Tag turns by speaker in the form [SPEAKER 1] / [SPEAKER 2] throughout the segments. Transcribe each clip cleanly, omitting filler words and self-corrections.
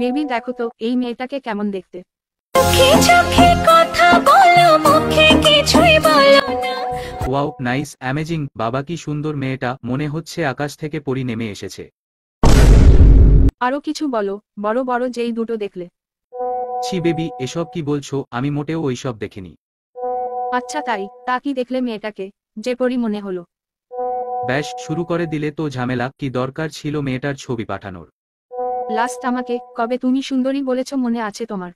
[SPEAKER 1] Baby দেখো তো এই মেয়েটাকে কেমন দেখতে।
[SPEAKER 2] মুখে চোখে কথা বলো, মুখে কিছুই বলো না।
[SPEAKER 3] Wow, nice, amazing. বাবা কি সুন্দর মেয়েটা, মনে হচ্ছে আকাশ থেকে পরী নেমে এসেছে।
[SPEAKER 1] আরো কিছু বলো, বড় বড় যেই দুটো দেখলে।
[SPEAKER 3] ছি বেবি, এসব কি বলছো? আমি মোটেও ওইসব দেখিনি।
[SPEAKER 1] আচ্ছা তাই, তা কি দেখলে মেয়েটাকে যে পরি মনে হলো?
[SPEAKER 3] ব্যাস, শুরু করে দিলে তো ঝামেলা। কি দরকার ছিল মেয়েটার ছবি পাঠানোর?
[SPEAKER 1] লাস্ট আমাকে কবে তুমি সুন্দরী বলেছ মনে আছে তোমার?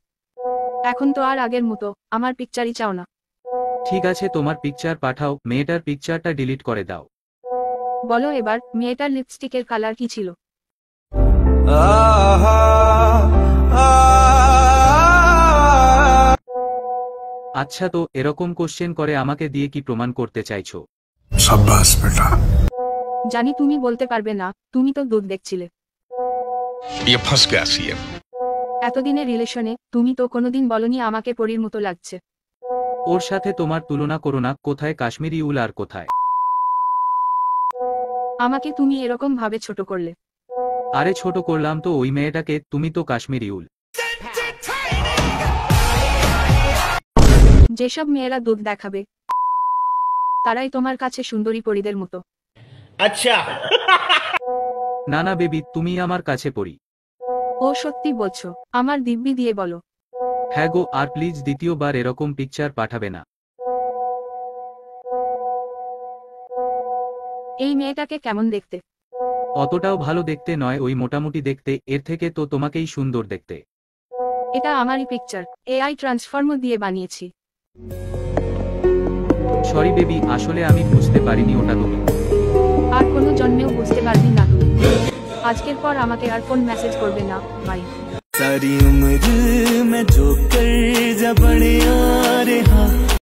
[SPEAKER 1] এখন তো আর আগের মতো আমার পিকচারই চাও না।
[SPEAKER 3] ঠিক আছে, তোমার পিকচার পাঠাও, মেয়েটার পিকচারটা ডিলিট করে দাও।
[SPEAKER 1] বলো এবার মেয়েটার লিপস্টিকের কালার কি ছিল?
[SPEAKER 3] আচ্ছা, তো এরকম কোশ্চেন করে আমাকে দিয়ে কি প্রমাণ করতে চাইছো?
[SPEAKER 4] शाबाश बेटा।
[SPEAKER 1] জানি তুমি বলতে পারবে না, তুমি তো দুধ দেখছিলে।
[SPEAKER 4] ये फंस गया सीएम।
[SPEAKER 1] এতদিনের রিলেশনে তুমি তো কোনোদিন বলনি আমাকে পরীর মতো লাগছে।
[SPEAKER 3] ওর সাথে তোমার তুলনা করো না। কোথায় কাশ্মীরি উল আর কোথায়?
[SPEAKER 1] আমাকে তুমি এরকম ভাবে ছোট করলে।
[SPEAKER 3] আরে ছোট করলাম তো ওই মেয়েটাকে, তুমি তো কাশ্মীরি উল।
[SPEAKER 1] যেসব মেয়েরা দুধ দেখাবে তারাই তোমার কাছে সুন্দরী পরীদের মতো।
[SPEAKER 5] अच्छा।
[SPEAKER 3] না না বেবি, তুমি আমার কাছে পড়ি।
[SPEAKER 1] ও সত্যি বলছো? আমার দিব্যি দিয়ে বলো।
[SPEAKER 3] হ্যাঁ গো, আর প্লিজ দ্বিতীয়বার এরকম পিকচার পাঠাবে না।
[SPEAKER 1] এই মেয়েটাকে কেমন দেখতে?
[SPEAKER 3] অতটাও ভালো দেখতে নয়, ওই মোটামুটি দেখতে। এর থেকে তো তোমাকেই সুন্দর দেখতে।
[SPEAKER 1] এটা আমারই পিকচার, এআই ট্রান্সফর্ম দিয়ে বানিয়েছি।
[SPEAKER 3] সরি বেবি, আসলে আমি বুঝতে পারিনি ওটা তুমি।
[SPEAKER 1] আর কোনো জন্মেও বুঝতে পারবি না তুমি। আজকের পর আমাকে আর ফোন মেসেজ করবে না, বাই।
[SPEAKER 6] सारी उम्र मैं जो कर जा बड़े